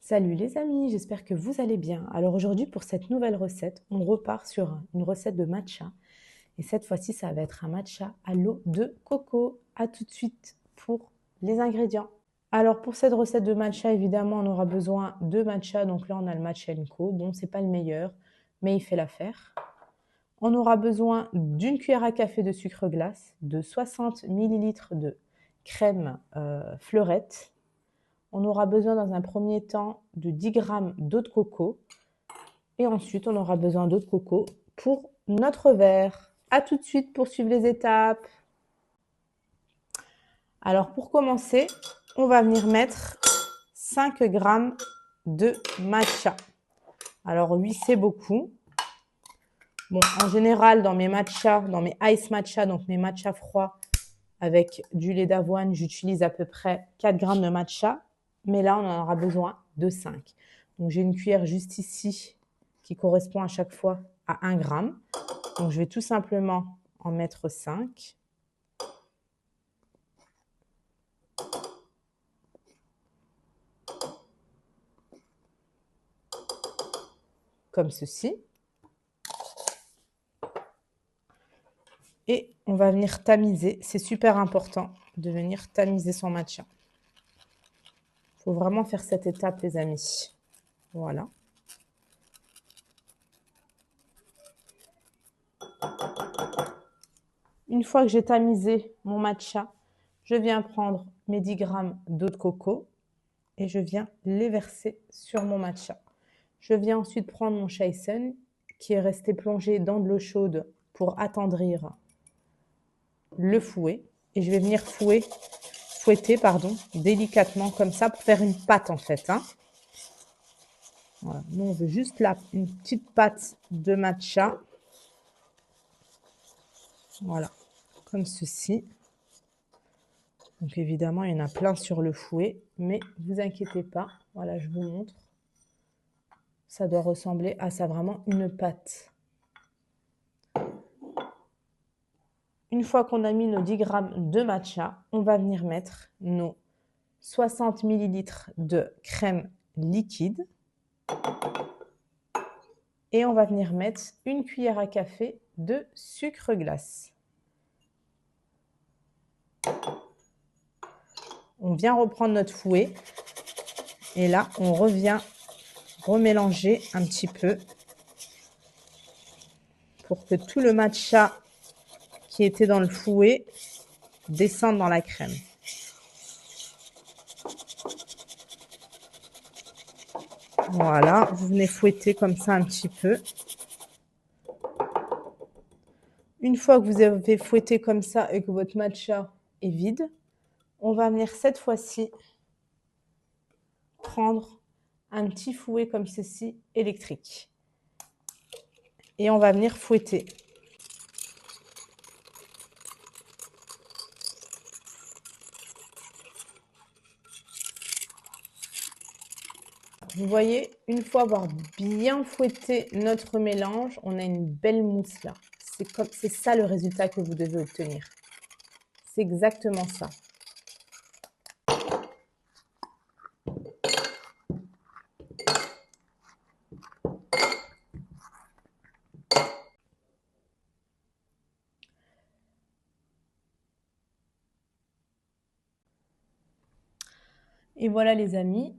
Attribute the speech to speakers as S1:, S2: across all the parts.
S1: Salut les amis, j'espère que vous allez bien. Alors aujourd'hui pour cette nouvelle recette, on repart sur une recette de matcha. Et cette fois-ci, ça va être un matcha à l'eau de coco. A tout de suite pour les ingrédients. Alors pour cette recette de matcha, évidemment, on aura besoin de matcha. Donc là, on a le Matcha Co. Bon, c'est pas le meilleur, mais il fait l'affaire. On aura besoin d'une cuillère à café de sucre glace, de 60 ml de crème fleurette. On aura besoin dans un premier temps de 10 g d'eau de coco. Et ensuite, on aura besoin d'eau de coco pour notre verre. A tout de suite pour suivre les étapes. Alors pour commencer, on va venir mettre 5 g de matcha. Alors oui, c'est beaucoup. Bon, en général, dans mes matchas, dans mes ice matcha, donc mes matchas froids avec du lait d'avoine, j'utilise à peu près 4 g de matcha. Mais là, on en aura besoin de 5. Donc, j'ai une cuillère juste ici qui correspond à chaque fois à 1 g. Donc, je vais tout simplement en mettre 5. Comme ceci. Et on va venir tamiser. C'est super important de venir tamiser son matcha. Il faut vraiment faire cette étape, les amis. Voilà. Une fois que j'ai tamisé mon matcha, je viens prendre mes 10 g d'eau de coco et je viens les verser sur mon matcha. Je viens ensuite prendre mon Shaisen qui est resté plongé dans de l'eau chaude pour attendrir le fouet. Et je vais venir fouetter délicatement comme ça pour faire une pâte en fait. Voilà. Nous, on veut juste là une petite pâte de matcha. Voilà, comme ceci. Donc évidemment, il y en a plein sur le fouet, mais ne vous inquiétez pas. Voilà, je vous montre. Ça doit ressembler à ça, vraiment une pâte. Une fois qu'on a mis nos 10 g de matcha, on va venir mettre nos 60 ml de crème liquide. Et on va venir mettre une cuillère à café de sucre glace. On vient reprendre notre fouet. Et là, on revient remélanger un petit peu pour que tout le matcha qui était dans le fouet descende dans la crème. Voilà, vous venez fouetter comme ça un petit peu. Une fois que vous avez fouetté comme ça et que votre matcha est vide, on va venir cette fois-ci prendre un petit fouet comme ceci, électrique. Et on va venir fouetter. Vous voyez, une fois avoir bien fouetté notre mélange, on a une belle mousse là. C'est ça le résultat que vous devez obtenir. C'est exactement ça. Et voilà les amis,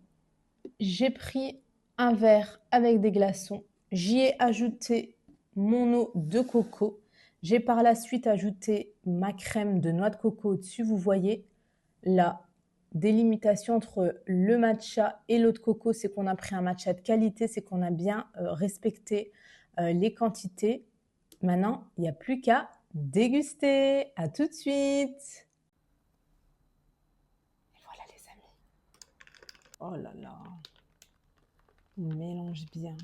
S1: j'ai pris un verre avec des glaçons. J'y ai ajouté mon eau de coco. J'ai par la suite ajouté ma crème de noix de coco au-dessus. Vous voyez la délimitation entre le matcha et l'eau de coco, c'est qu'on a pris un matcha de qualité, c'est qu'on a bien respecté les quantités. Maintenant, il n'y a plus qu'à déguster. À tout de suite. Et voilà les amis. Oh là là. On mélange bien.